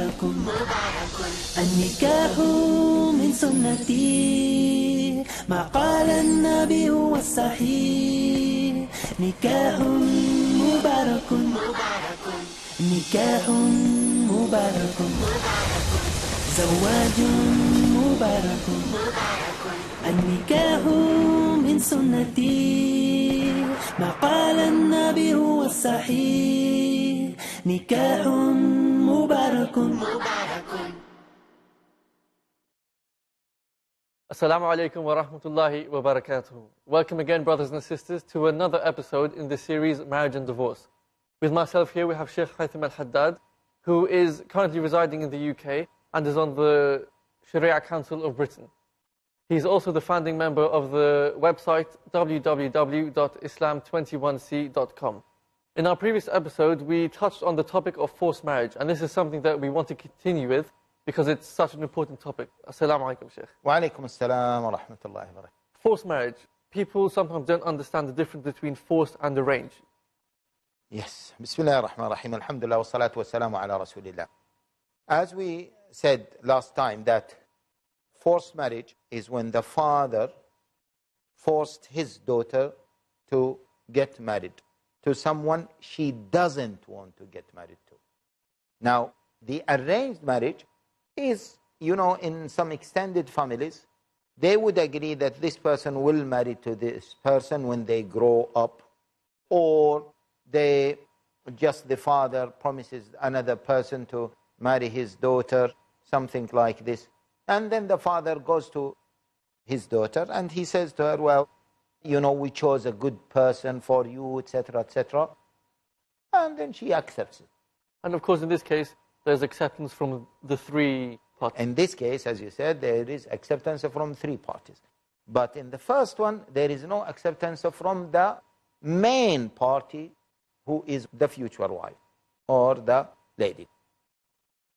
مبارك النكاح من سنتي ما قال النبي والصحيح نكاح مبارك نكاح مبارك زواج مبارك النكاح من سنتي ما قال النبي والصحيح نكاح مبارك Assalamu alaikum wa rahmatullahi wa barakatuh. Welcome again, brothers and sisters, to another episode in the series Marriage and Divorce. With myself here, we have Sheikh Haitham Al Haddad, who is currently residing in the UK and is on the Sharia Council of Britain. He's also the founding member of the website www.islam21c.com. In our previous episode, we touched on the topic of forced marriage, and this is something that we want to continue with because it's such an important topic. Assalamu alaikum, Sheikh. Wa alaikum assalam wa rahmatullahi wa barakatuh. Forced marriage. People sometimes don't understand the difference between forced and arranged. Yes. Bismillah ar-Rahman ar-Rahim. Alhamdulillah wa salatu wa salamu ala Rasulillah. As we said last time, that forced marriage is when the father forced his daughter to get married to someone she doesn't want to get married to. Now, the arranged marriage is, in some extended families, they would agree that this person will marry to this person when they grow up, or the father promises another person to marry his daughter, something like this. And then the father goes to his daughter and he says to her, well, we chose a good person for you, etc., etc. And then she accepts it. And of course, in this case, there's acceptance from the three parties. In this case, as you said, there is acceptance from three parties. But in the first one, there is no acceptance from the main party, who is the future wife or the lady.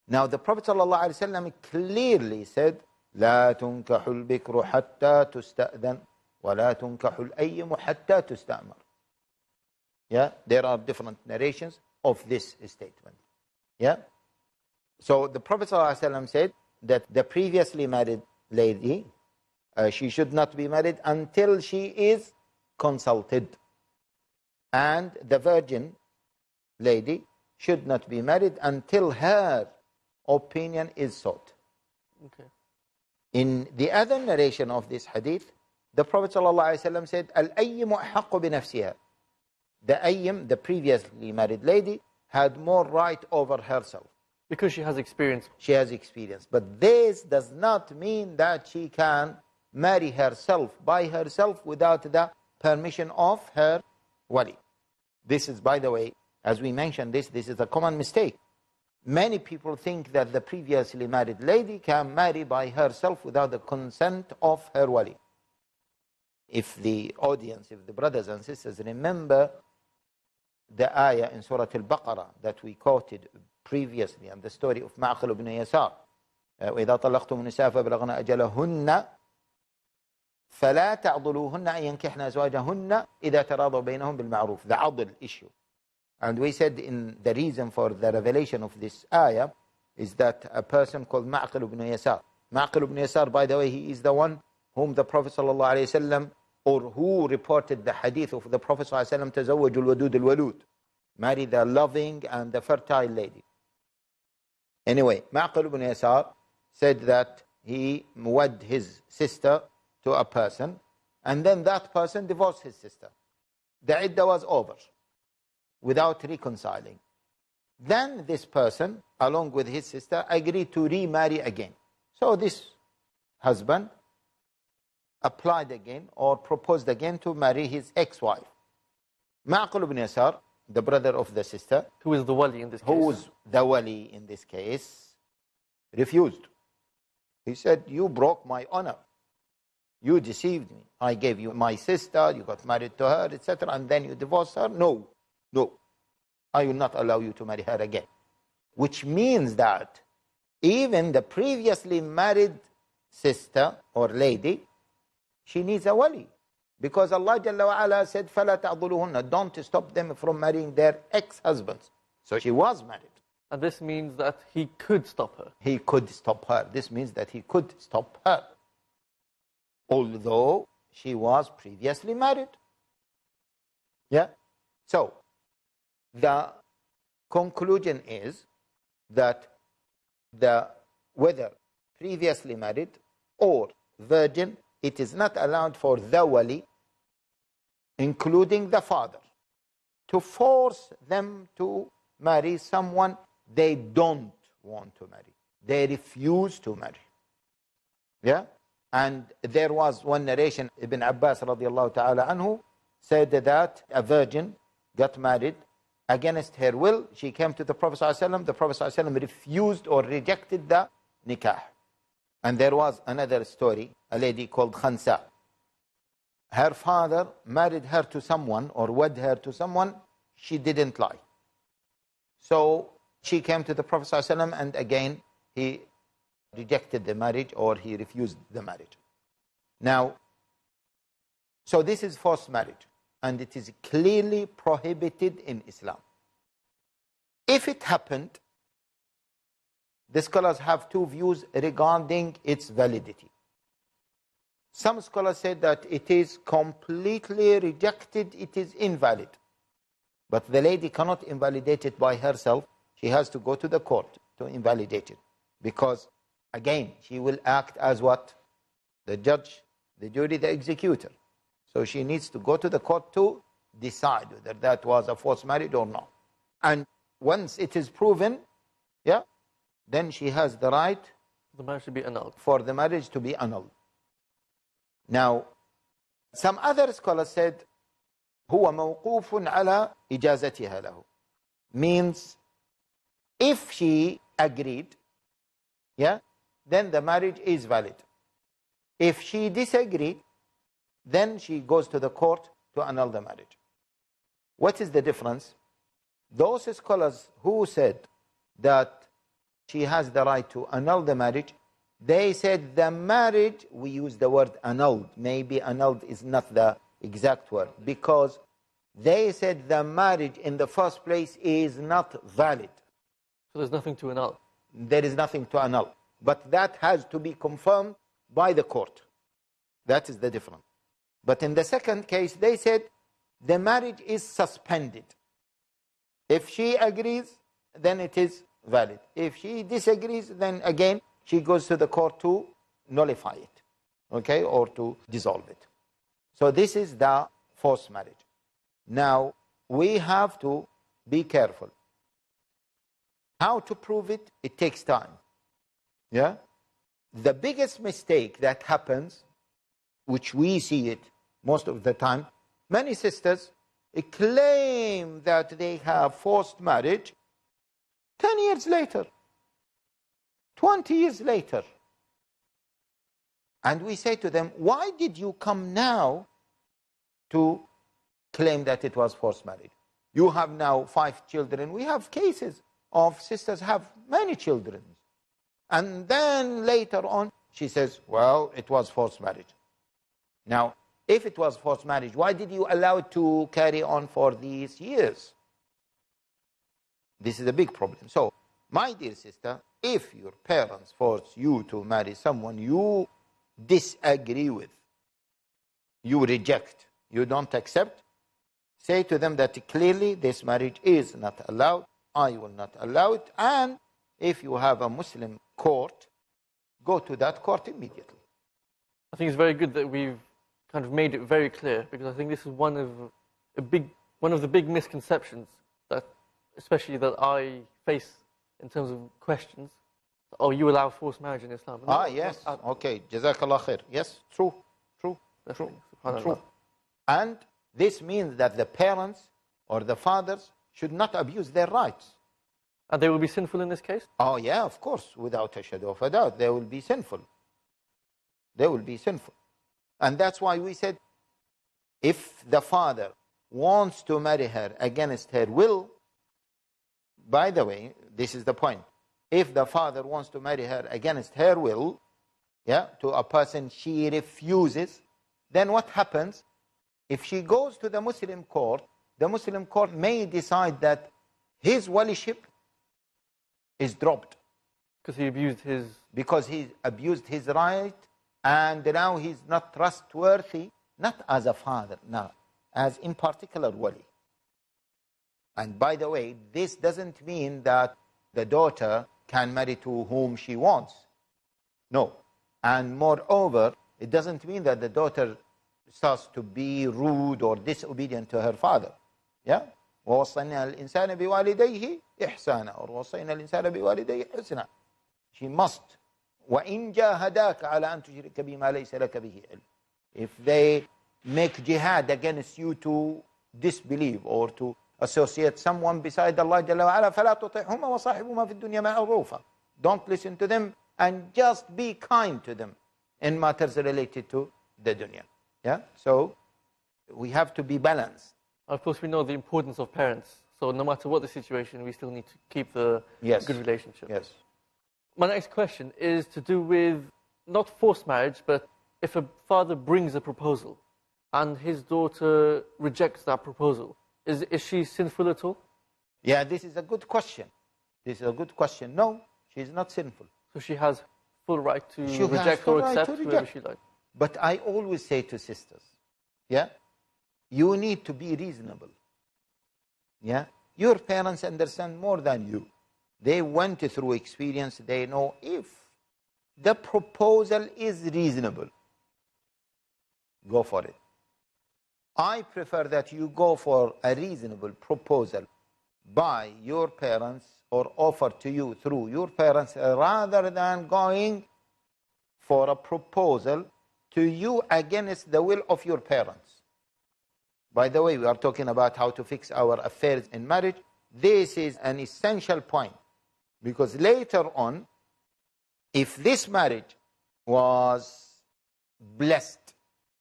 Now, the Prophet ﷺ clearly said, لا تنكح البكر حتى تستأذن ولا تنكح الأيم حتى تستأمر. Yeah, there are different narrations of this statement. Yeah. So the Prophet ﷺ said that the previously married lady, she should not be married until she is consulted. And the virgin lady should not be married until her opinion is sought. Okay. In the other narration of this hadith, the Prophet ﷺ said, Al-ayyimu ahaqqu binafsiha. The ayyim, the previously married lady, had more right over herself. Because she has experience. She has experience. But this does not mean that she can marry herself by herself without the permission of her wali. This is, by the way, as we mentioned this is a common mistake. Many people think that the previously married lady can marry by herself without the consent of her wali. If the audience, if the brothers and sisters remember the ayah in Surah Al-Baqarah that we quoted previously, and the story of Ma'qil ibn Yasar, وَإِذَا طَلَّقْتُمُ النِّسَاءَ فَبَلَغْنَ أَجَلَهُنَّ فَلَا تَعْضُلُوهُنَّ أَن يَنكِحْنَ أَزْوَاجَهُنَّ إِذَا تَرَاضَوْا بَيْنَهُم بِالْمَعْرُوفِ. The adl issue. And we said in the reason for the revelation of this ayah is that a person called Ma'qil ibn Yasar. Ma'qil ibn Yasar, by the way, he is the one whom the Prophet ﷺ, or who reported the hadith of the Prophet ﷺ, تَزَوَّجُ الْوَدُودِ الْوَلُودِ, marry the loving and the fertile lady. Anyway, Ma'qil ibn Yasar said that he wed his sister to a person, and then that person divorced his sister. The iddah was over, without reconciling. Then this person, along with his sister, agreed to remarry again. So this husband applied again or proposed again to marry his ex-wife. Ma'qil ibn Yasar, the brother of the sister, Who is the wali in this case? who was the wali in this case, refused. He said, you broke my honor. You deceived me. I gave you my sister, you got married to her, etc., and then you divorced her. No, I will not allow you to marry her again. Which means that even the previously married sister or lady, she needs a wali. Because Allah Jalla wa Ala said, فَلَا تَعْضُلُهُنَّ, don't stop them from marrying their ex-husbands. So she was married. And this means that he could stop her. He could stop her. This means that he could stop her, although she was previously married. Yeah? So, the conclusion is that whether previously married or virgin, it is not allowed for the wali, including the father, to force them to marry someone they don't want to marry. They refuse to marry. Yeah? And there was one narration, Ibn Abbas radiallahu ta'ala anhu said that a virgin got married against her will. She came to the Prophet ﷺ. The Prophet ﷺ refused or rejected the nikah. And there was another story, a lady called Khansa. Her father married her to someone or wed her to someone she didn't like. So she came to the Prophet ﷺ, and again he rejected the marriage, or he refused the marriage. Now, so this is forced marriage, and it is clearly prohibited in Islam. If it happened, the scholars have two views regarding its validity. Some scholars say that it is completely rejected, it is invalid. But the lady cannot invalidate it by herself. She has to go to the court to invalidate it. Because, again, she will act as what? The judge, the jury, the executor. So she needs to go to the court to decide whether that was a forced marriage or not. And once it is proven, yeah, then she has the right The marriage should be annulled. for the marriage to be annulled. Now, some other scholars said, هو موقوف على إجازتها له. Means, if she agreed, yeah, then the marriage is valid. If she disagreed, then she goes to the court to annul the marriage. What is the difference? Those scholars who said that she has the right to annul the marriage, they said the marriage, we use the word annulled. Maybe annulled is not the exact word, because they said the marriage in the first place is not valid. So there's nothing to annul. There is nothing to annul. But that has to be confirmed by the court. That is the difference. But in the second case, they said the marriage is suspended. If she agrees, then it is valid. If she disagrees, then again, she goes to the court to nullify it, okay, or to dissolve it. So this is the forced marriage. Now, we have to be careful. How to prove it? It takes time. Yeah? The biggest mistake that happens, which we see it most of the time, many sisters claim that they have forced marriage 10 years later, 20 years later. And we say to them, why did you come now to claim that it was forced marriage? You have now 5 children. We have cases of sisters have many children. And then later on, she says, well, it was forced marriage. Now, if it was forced marriage, why did you allow it to carry on for these years? This is a big problem. So, my dear sister, if your parents force you to marry someone you disagree with, you reject, you don't accept, say to them that clearly this marriage is not allowed, I will not allow it, and if you have a Muslim court, go to that court immediately. I think it's very good that we've kind of made it very clear, because I think this is one of the big misconceptions that, especially that I face in terms of questions. Oh, you allow forced marriage in Islam? No, yes. Okay. Jazakallah khair. Yes, true. And this means that the parents or the fathers should not abuse their rights. And they will be sinful in this case? Oh, yeah, of course. Without a shadow of a doubt, they will be sinful. They will be sinful. And that's why we said, if the father wants to marry her against her will, by the way, this is the point. If the father wants to marry her against her will, yeah, to a person she refuses, then what happens? If she goes to the Muslim court may decide that his waliship is dropped. Because he abused his... Because he abused his right, and now he's not trustworthy, not as a father, no, as in particular wali. And by the way, this doesn't mean that the daughter can marry to whom she wants. No. And moreover, it doesn't mean that the daughter starts to be rude or disobedient to her father. Yeah? وَوَصَّيْنَا الْإِنسَانَ بِوَالِدَيْهِ إِحْسَانًا or وَصَّيْنَا الْإِنسَانَ بِوَالِدَيْهِ حُسْنًا. She must. وَإِنْ جَاهَدَاكَ عَلَى أَن تُشْرِكَ بِمَا لَيْسَ لَكَ بِهِ عِلْمٍ. If they make jihad against you to disbelieve or to associate someone beside Allah Jalla wa Ala, فَلَا تُطِعْهُمَا وَصَاحِبُهُمَا فِي الدُّنْيا مَعْرُوفًا. Don't listen to them and just be kind to them in matters related to the dunya. Yeah? So we have to be balanced. Of course, we know the importance of parents. So no matter what the situation, we still need to keep the good relationship. Yes. My next question is to do with not forced marriage, but if a father brings a proposal and his daughter rejects that proposal, is she sinful at all? Yeah, this is a good question. This is a good question. No, she is not sinful. So she has full right to reject or accept whoever she likes. But I always say to sisters, yeah, you need to be reasonable. Yeah, your parents understand more than you. They went through experience. They know if the proposal is reasonable, go for it. I prefer that you go for a reasonable proposal by your parents or offered to you through your parents rather than going for a proposal to you against the will of your parents. By the way, we are talking about how to fix our affairs in marriage. This is an essential point, because later on, if this marriage was blessed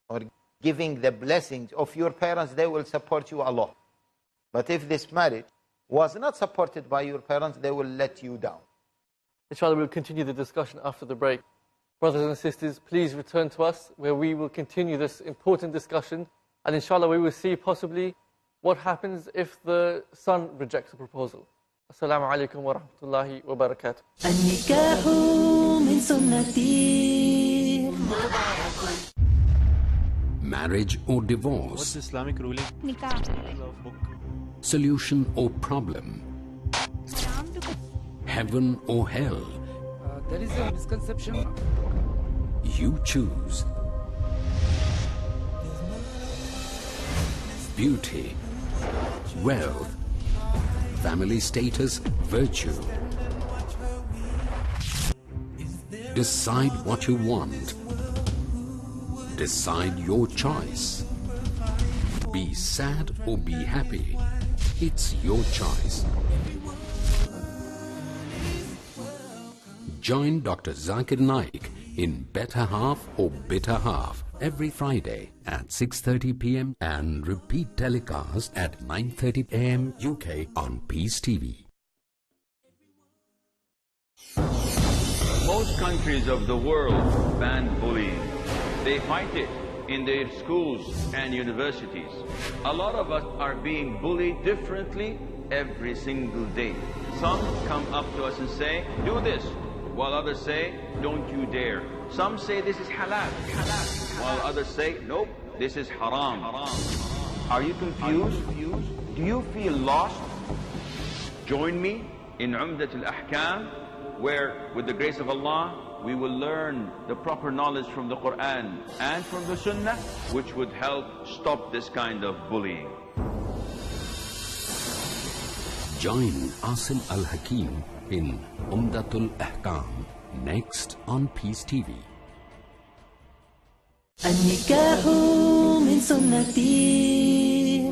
or giving the blessings of your parents, they will support you a lot. But if this marriage was not supported by your parents, they will let you down. Inshallah, we'll continue the discussion after the break. Brothers and sisters, please return to us where we will continue this important discussion. And inshallah, we will see possibly what happens if the son rejects a proposal. Assalamu alaikum wa rahmatullahi wa barakatuh. النكاح من سنتي. Marriage or divorce? What's Islamic ruling? Nikah. Solution or problem? Heaven or hell? There is a misconception. You choose. Beauty, wealth, family status, virtue. Decide what you want. Decide your choice. Be sad or be happy. It's your choice. Join Dr. Zakir Naik in Better Half or Bitter Half every Friday at 6:30 p.m. and repeat telecast at 9:30 a.m. UK on Peace TV. Most countries of the world ban bullying. They fight it in their schools and universities. A lot of us are being bullied differently every single day. Some come up to us and say, do this, while others say, don't you dare. Some say this is halal, while others say, nope, this is haram. Are you confused? Do you feel lost? Join me in Umdat al-Ahkam, where with the grace of Allah, we will learn the proper knowledge from the Quran and from the Sunnah, which would help stop this kind of bullying. Join Asim Al Hakim in Umdatul Ahkam next on Peace TV. النكاح من سنتي.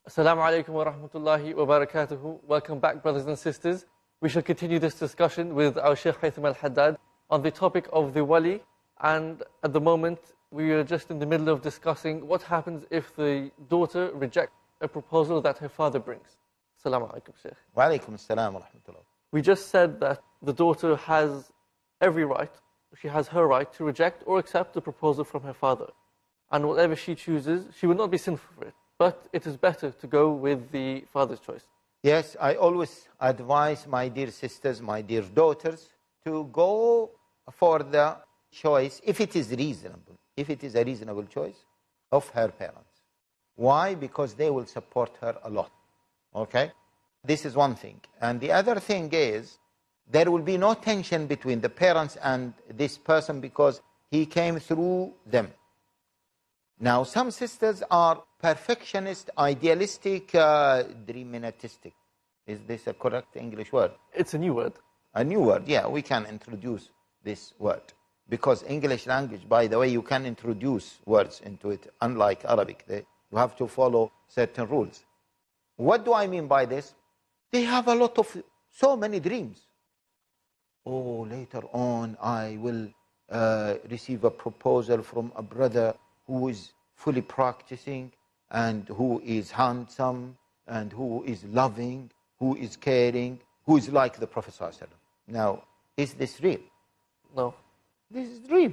Assalamu alaikum wa rahmatullahi wa barakatuhu. Welcome back, brothers and sisters. We shall continue this discussion with our Shaykh Haitham Al Haddad on the topic of the wali. And at the moment, we are just in the middle of discussing what happens if the daughter rejects a proposal that her father brings. Assalamu alaikum, Shaykh. Wa alaikum assalam wa rahmatullah. We just said that the daughter has every right, she has her right to reject or accept the proposal from her father. And whatever she chooses, she will not be sinful for it. But it is better to go with the father's choice. Yes, I always advise my dear sisters, my dear daughters, to go for the choice, if it is reasonable, if it is a reasonable choice, of her parents. Why? Because they will support her a lot. Okay? This is one thing. And the other thing is, there will be no tension between the parents and this person because he came through them. Now, some sisters are perfectionist, idealistic, dreaminatistic. Is this a correct English word? It's a new word. A new word, yeah. We can introduce this word. Because English language, by the way, you can introduce words into it, unlike Arabic. You have to follow certain rules. What do I mean by this? They have a lot of, so many dreams. Oh, later on, I will receive a proposal from a brother who is fully practicing and who is handsome and who is loving, who is caring, who is like the Prophet ﷺ. Now, is this real? No. This is real.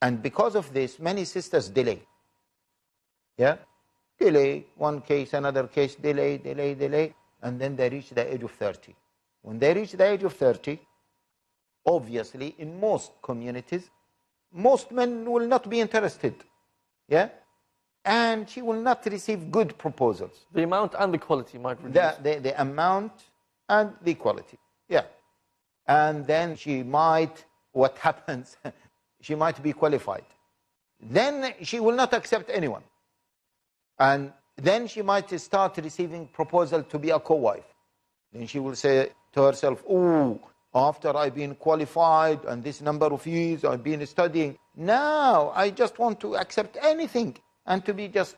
And because of this, many sisters delay. Yeah? Delay, one case, another case, delay, and then they reach the age of 30. When they reach the age of 30, obviously, in most communities, most men will not be interested. Yeah? And she will not receive good proposals. The amount and the quality might reduce. The amount and the quality. Yeah. And then she might, what happens, she might be qualified. Then she will not accept anyone. And then she might start receiving proposal to be a co-wife. Then she will say to herself, oh, after I've been qualified and this number of years I've been studying, now I just want to accept anything and to be just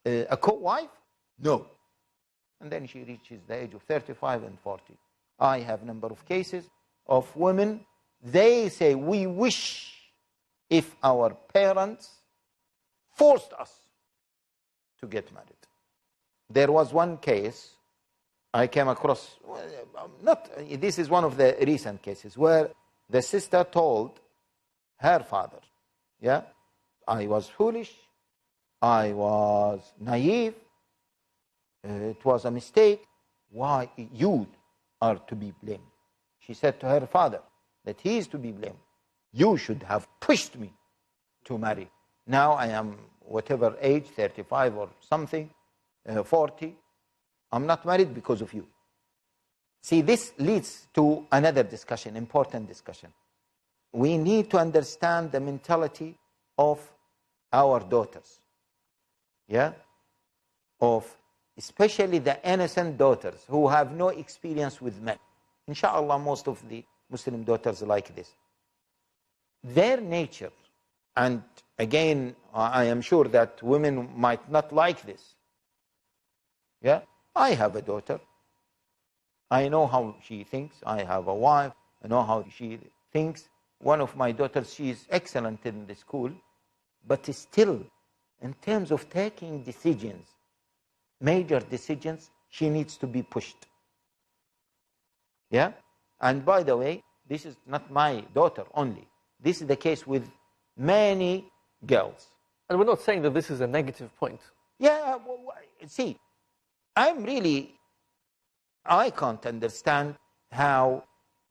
a co-wife? No. And then she reaches the age of 35 and 40. I have a number of cases of women, they say, we wish if our parents forced us to get married. There was one case I came across, this is one of the recent cases, where the sister told her father, yeah, I was foolish, I was naive, it was a mistake, why you are to be blamed? She said to her father that he is to be blamed. You should have pushed me to marry. Now I am whatever age, 35 or something, 40, I'm not married because of you. See, this leads to another discussion, important discussion. We need to understand the mentality of our daughters. Yeah? Of especially the innocent daughters who have no experience with men. Inshallah, most of the Muslim daughters like this. Their nature, and again, I am sure that women might not like this. Yeah? I have a daughter. I know how she thinks. I have a wife. I know how she thinks. One of my daughters, she is excellent in the school, but still, in terms of taking decisions, major decisions, she needs to be pushed. Yeah? And by the way, this is not my daughter only. This is the case with many girls. And we're not saying that this is a negative point. Yeah, see, I can't understand how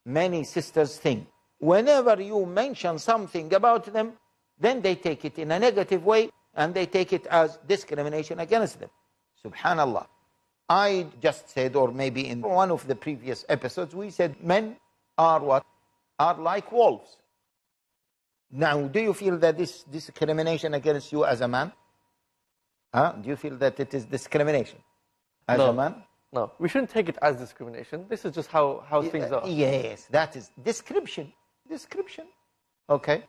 many sisters think. Whenever you mention something about them, then they take it in a negative way and they take it as discrimination against them. Subhanallah. I just said, or maybe in one of the previous episodes, we said men are what? Are like wolves. Now, do you feel that this discrimination against you as a man? Do you feel that it is discrimination as a man? No, we shouldn't take it as discrimination. This is just how things are. Yes, that is description. Description. Okay.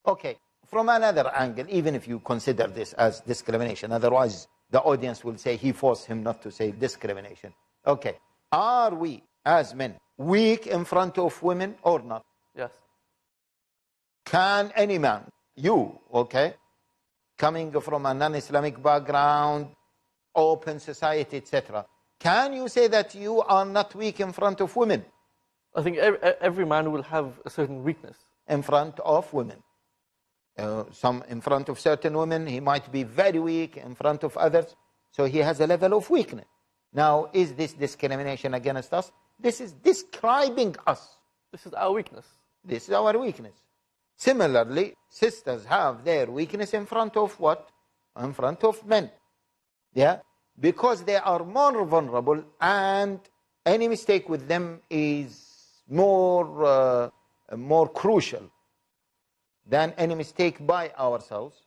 Okay. From another angle, even if you consider this as discrimination, otherwise the audience will say he forced him not to say discrimination. Okay. Are we, as men, weak in front of women or not? Yes. Can any man, you, okay, coming from a non-Islamic background, open society, etc., can you say that you are not weak in front of women? I think every man will have a certain weakness. In front of women. Some in front of certain women, he might be very weak in front of others. So he has a level of weakness. Now, is this discrimination against us? This is describing us. This is our weakness. This is our weakness. Similarly, sisters have their weakness in front of what? In front of men. Yeah? Because they are more vulnerable, and any mistake with them is more crucial than any mistake by ourselves.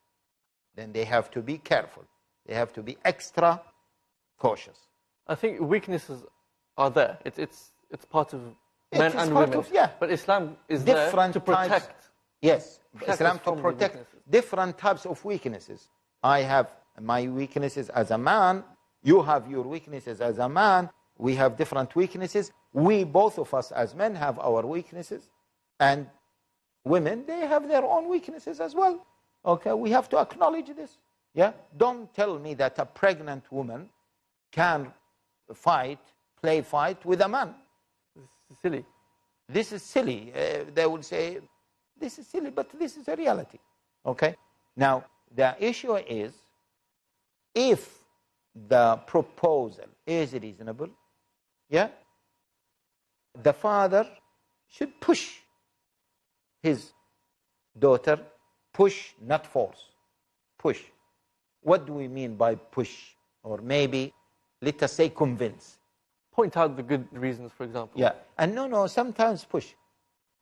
Then they have to be careful. They have to be extra cautious. I think weaknesses are there. It's part of men and women. Yeah. But Islam is Different there to protect. Types, yes. Protect Islam us to from protect weaknesses. different types of weaknesses. I have my weaknesses as a man. You have your weaknesses as a man. We have different weaknesses. We, both of us as men, have our weaknesses. And women, they have their own weaknesses as well. Okay, we have to acknowledge this. Yeah? Don't tell me that a pregnant woman can play fight with a man. This is silly. This is silly. They would say, this is silly, but this is a reality. Okay? Now, the issue is, if the proposal is reasonable, yeah, the father should push his daughter, push, not force, push. What do we mean by push? Or maybe, let us say, convince. Point out the good reasons, for example. Yeah, and no, sometimes push.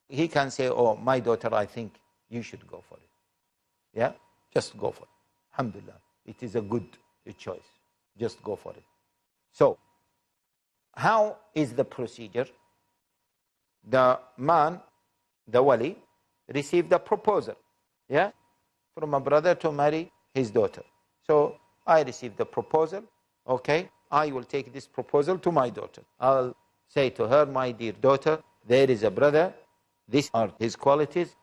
He can say, oh, my daughter, I think you should go for it. Yeah, just go for it. Alhamdulillah, it is a good choice. Just go for it. So, how is the procedure? The man, the wali, received a proposal, yeah, from a brother to marry his daughter. So, I received the proposal, okay, I will take this proposal to my daughter. I'll say to her, my dear daughter, there is a brother, these are his qualities,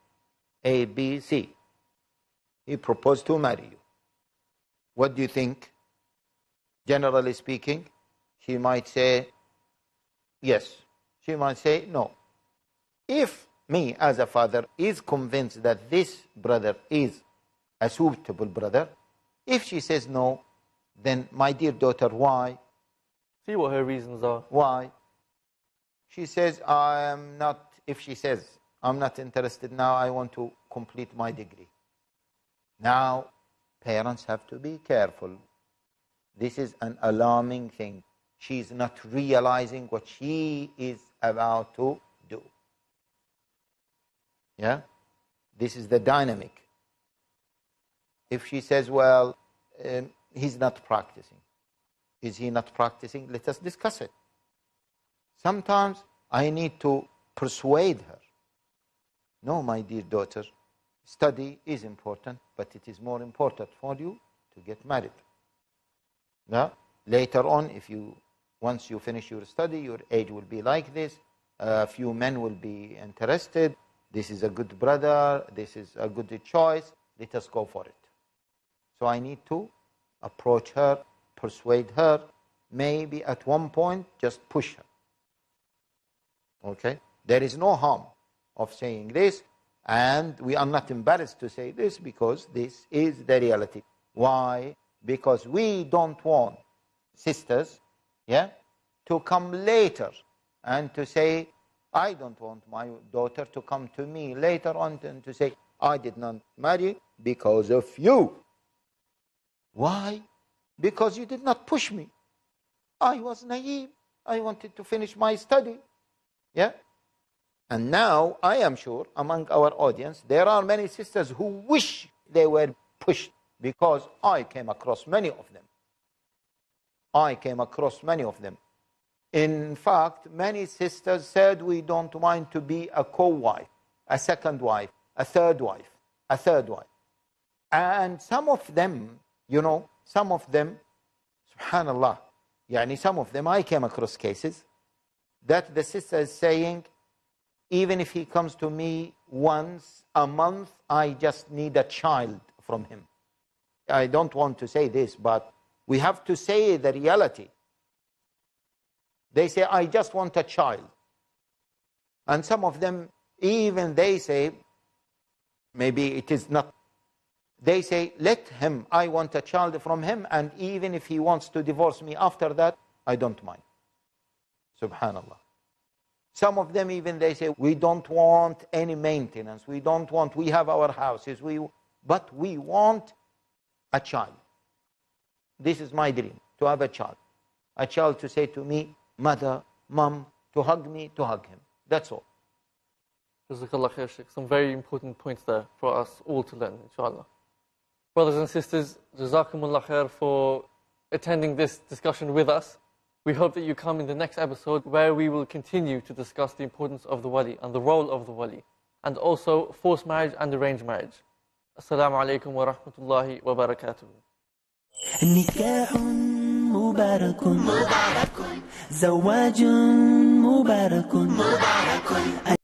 A, B, C. He proposed to marry you. What do you think? Generally speaking, she might say yes. She might say no. If me as a father is convinced that this brother is a suitable brother, if she says no, then my dear daughter, why? See what her reasons are. Why? She says, if she says, I'm not interested now, I want to complete my degree. Now, parents have to be careful. This is an alarming thing. She is not realizing what she is about to do. Yeah? This is the dynamic. If she says, well, he's not practicing. Is he not practicing? Let us discuss it. Sometimes I need to persuade her. No, my dear daughter, study is important, but it is more important for you to get married. Now, later on, once you finish your study, your age will be like this. A few men will be interested. This is a good brother. This is a good choice. Let us go for it. So I need to approach her, persuade her, maybe at one point just push her. Okay? There is no harm of saying this, and we are not embarrassed to say this because this is the reality. Why? Because we don't want sisters, yeah, to come later and to say, I don't want my daughter to come to me later on and to say, I did not marry because of you. Why? Because you did not push me. I was naive. I wanted to finish my study. Yeah? And now, I am sure, among our audience, there are many sisters who wish they were pushed, because I came across many of them. In fact, many sisters said, we don't mind to be a co-wife, a second wife, a third wife. And some of them, subhanallah, some of them, I came across cases that the sister is saying, even if he comes to me once a month, I just need a child from him. I don't want to say this, but we have to say the reality. They say, I just want a child. And some of them, even they say, maybe it is not, they say, let him, I want a child from him, and even if he wants to divorce me after that, I don't mind. Subhanallah. Some of them even they say, we don't want any maintenance. We have our houses, but we want a child. This is my dream, to have a child. A child to say to me, mother, mom, to hug me, to hug him. That's all. Jazakallah khair, Sheikh. Some very important points there for us all to learn, inshallah. Brothers and sisters, Jazakumullah khair for attending this discussion with us. We hope that you come in the next episode where we will continue to discuss the importance of the wali and the role of the wali, and also forced marriage and arranged marriage. Assalamu alaikum wa rahmatullahi wa barakatuh. نكاح مبارك زواج مبارك